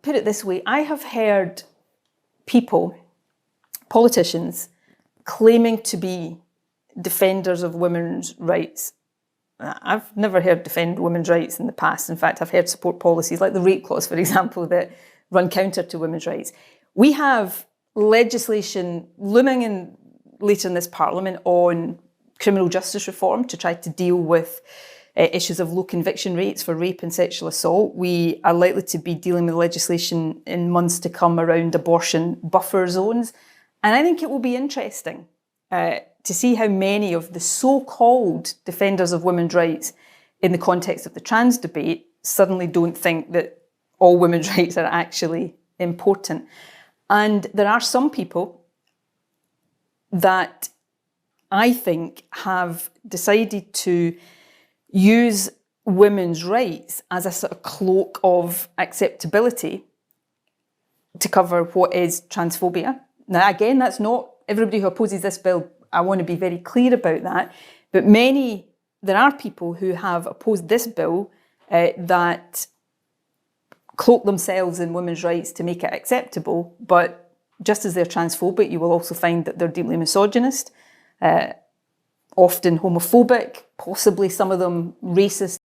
put it this way. I have heard people, politicians, claiming to be defenders of women's rights. I've never heard defend women's rights in the past. In fact, I've heard support policies like the rape clause, for example, that run counter to women's rights. We have legislation looming in later in this Parliament on criminal justice reform to try to deal with issues of low conviction rates for rape and sexual assault. We are likely to be dealing with legislation in months to come around abortion buffer zones. And I think it will be interesting to see how many of the so-called defenders of women's rights in the context of the trans debate suddenly don't think that all women's rights are actually important. And there are some people that I think have decided to use women's rights as a sort of cloak of acceptability to cover what is transphobia. Now, again, that's not everybody who opposes this bill. I want to be very clear about that. But there are people who have opposed this bill that cloak themselves in women's rights to make it acceptable. But just as they're transphobic, you will also find that they're deeply misogynist, often homophobic, possibly some of them racist.